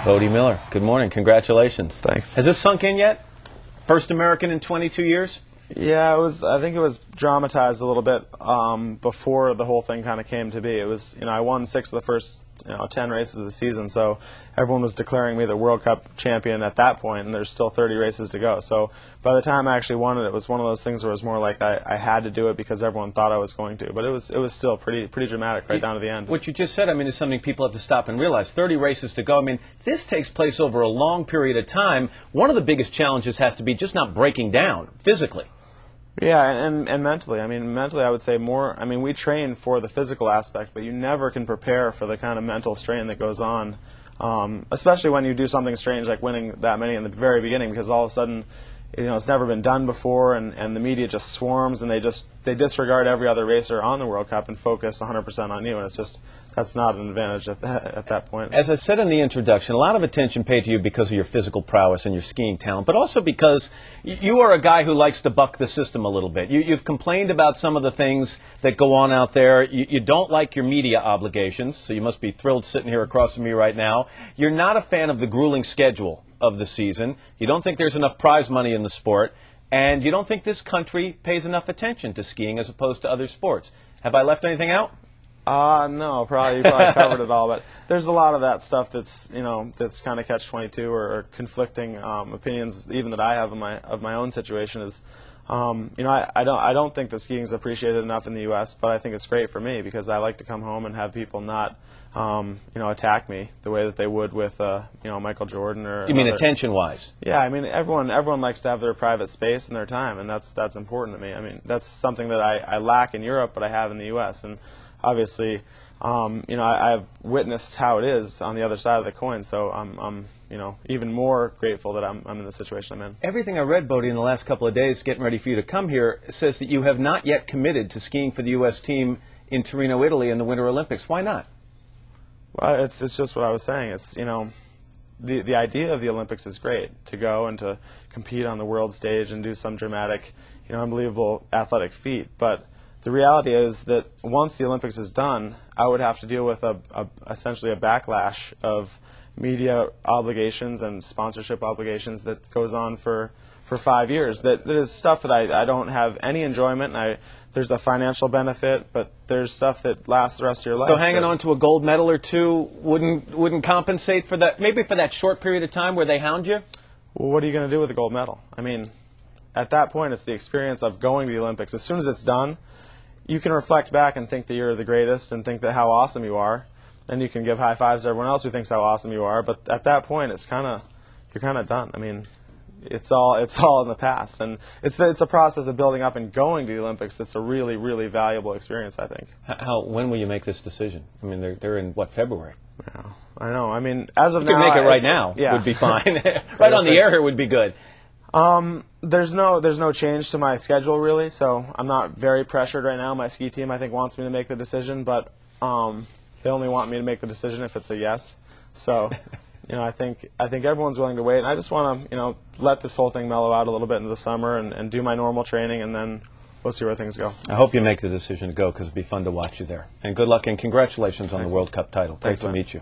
Bode Miller, good morning. Congratulations. Thanks. Has this sunk in yet? First American in 22 years? Yeah, it was. I think it was dramatized a little bit before the whole thing kind of came to be. It was, I won 6 of the first 10 races of the season, so everyone was declaring me the World Cup champion at that point, and there's still 30 races to go. So by the time I actually won it, it was one of those things where it was more like I had to do it because everyone thought I was going to. But it was still pretty dramatic right down to the end. What you just said, is something people have to stop and realize. 30 races to go. This takes place over a long period of time. One of the biggest challenges has to be just not breaking down physically. Yeah, and mentally. Mentally I would say more. We train for the physical aspect, but you never can prepare for the kind of mental strain that goes on, especially when you do something strange like winning that many in the very beginning, because all of a sudden, it's never been done before, and the media just swarms, and they disregard every other racer on the World Cup and focus 100% on you, and that's not an advantage at that point. As I said in the introduction, a lot of attention paid to you because of your physical prowess and your skiing talent, but also because you are a guy who likes to buck the system a little bit. You've complained about some of the things that go on out there. You don't like your media obligations, so you must be thrilled sitting here across from me right now. You're not a fan of the grueling schedule of the season. You don't think there's enough prize money in the sport, and you don't think this country pays enough attention to skiing as opposed to other sports. Have I left anything out? No, you probably covered it all, but there's a lot of that stuff that's kind of catch-22 or conflicting opinions, even that I have of my own situation. Is I don't think that skiing is appreciated enough in the U.S., but I think it's great for me because I like to come home and have people not attack me the way that they would with Michael Jordan or. You mean attention-wise? Yeah, everyone likes to have their private space and their time, and that's important to me. That's something that I lack in Europe, but I have in the U.S. and obviously, I've witnessed how it is on the other side of the coin, so I'm even more grateful that I'm in the situation I'm in. Everything I read, Bode, in the last couple of days, getting ready for you to come here, says that you have not yet committed to skiing for the U.S. team in Torino, Italy, in the Winter Olympics. Why not? Well, it's just what I was saying. It's the idea of the Olympics is great, to go and to compete on the world stage and do some dramatic, unbelievable athletic feat, but the reality is that once the Olympics is done, I would have to deal with essentially a backlash of media obligations and sponsorship obligations that goes on for 5 years. That is stuff that I don't have any enjoyment. There's a financial benefit, but there's stuff that lasts the rest of your life. So hanging on to a gold medal or two wouldn't compensate for that, maybe for that short period of time where they hound you? Well, what are you going to do with a gold medal? At that point, it's the experience of going to the Olympics. As soon as it's done, you can reflect back and think that you're the greatest and think that how awesome you are. Then you can give high fives to everyone else who thinks how awesome you are. But at that point, you're kind of done. It's all in the past, and it's a process of building up and going to the Olympics. That's a really, really valuable experience, I think. When will you make this decision? They're in what, February? Yeah, I know. As of now, you could make it right now. Yeah. Would be fine. Right on the air here would be good. There's no change to my schedule really, so I'm not very pressured right now. My ski team, I think, wants me to make the decision, but they only want me to make the decision if it's a yes. So, I think everyone's willing to wait, and I just want to let this whole thing mellow out a little bit into the summer and do my normal training, and then we'll see where things go. I hope you make the decision to go because it'd be fun to watch you there. And good luck and congratulations on the World Cup title. Great to meet you.